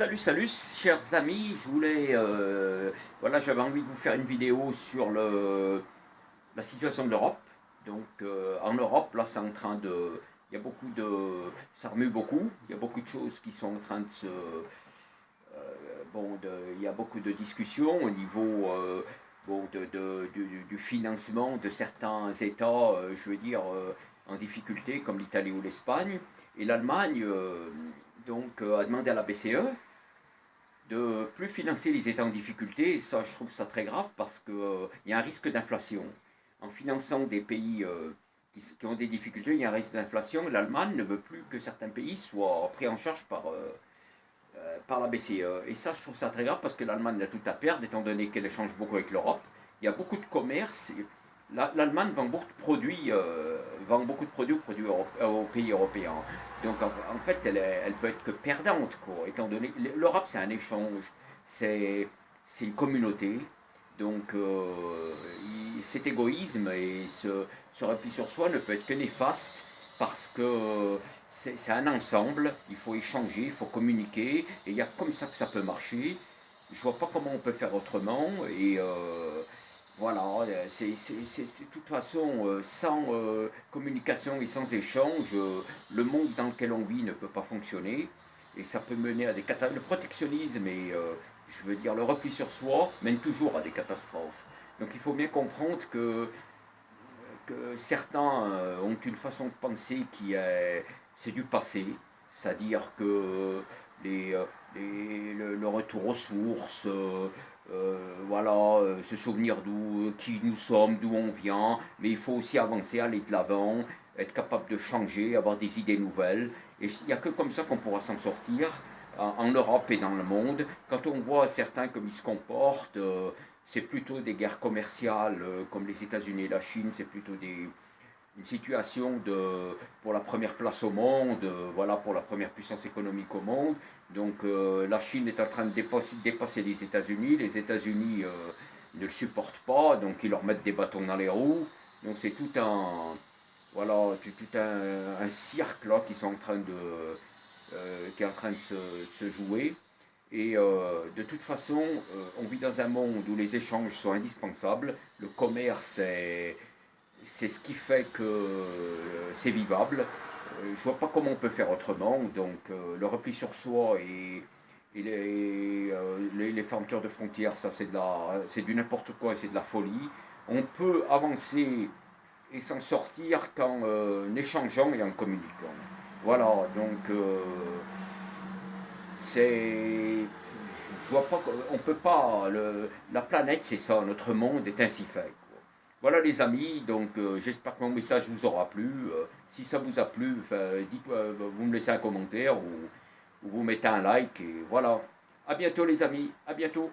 Salut, salut, chers amis, je voulais, voilà, j'avais envie de vous faire une vidéo sur la situation de l'Europe. Donc, en Europe, là, c'est en train de, il y a beaucoup de, ça remue beaucoup, il y a beaucoup de choses qui sont en train de se, bon, il y a beaucoup de discussions au niveau, bon, du financement de certains États, je veux dire, en difficulté, comme l'Italie ou l'Espagne. Et l'Allemagne, a demandé à la BCE de plus financer les États en difficulté. Et ça, je trouve ça très grave parce qu'il y a un risque d'inflation. En finançant des pays qui ont des difficultés, il y a un risque d'inflation. L'Allemagne ne veut plus que certains pays soient pris en charge par la BCE. Et ça, je trouve ça très grave parce que l'Allemagne a tout à perdre, étant donné qu'elle échange beaucoup avec l'Europe. Il y a beaucoup de commerce. L'Allemagne vend beaucoup de produits aux pays européens. Donc en fait, elle peut être que perdante, quoi, étant donné l'Europe, c'est un échange, c'est une communauté. Donc cet égoïsme et ce repli sur soi ne peut être que néfaste parce que c'est un ensemble, il faut échanger, il faut communiquer, et il y a comme ça que ça peut marcher. Je vois pas comment on peut faire autrement, et voilà, de toute façon, sans communication et sans échange, le monde dans lequel on vit ne peut pas fonctionner, et ça peut mener à des catastrophes. Le protectionnisme et, je veux dire, le repli sur soi mène toujours à des catastrophes. Donc il faut bien comprendre que certains ont une façon de penser c'est du passé, c'est-à-dire que le retour aux sources, voilà, se souvenir qui nous sommes, d'où on vient, mais il faut aussi avancer, aller de l'avant, être capable de changer, avoir des idées nouvelles, et il n'y a que comme ça qu'on pourra s'en sortir en Europe et dans le monde. Quand on voit certains comme ils se comportent, c'est plutôt des guerres commerciales comme les États-Unis et la Chine, c'est plutôt une situation pour la première place au monde, voilà, pour la première puissance économique au monde. Donc la Chine est en train de dépasser les États-Unis ne le supportent pas, donc ils leur mettent des bâtons dans les roues. Donc c'est voilà, tout un cirque là qui est en train de se jouer. Et de toute façon, on vit dans un monde où les échanges sont indispensables. Le commerce, c'est ce qui fait que c'est vivable. Je vois pas comment on peut faire autrement. Donc le repli sur soi et les fermetures de frontières, ça c'est du n'importe quoi et c'est de la folie. On peut avancer et s'en sortir qu'en échangeant et en communiquant. Voilà, donc c'est. Je vois pas. On peut pas. La planète, c'est ça. Notre monde est ainsi fait. Quoi. Voilà, les amis. Donc, j'espère que mon message vous aura plu. Si ça vous a plu, dites, vous me laissez un commentaire ou vous mettez un like. Et voilà. À bientôt, les amis. À bientôt.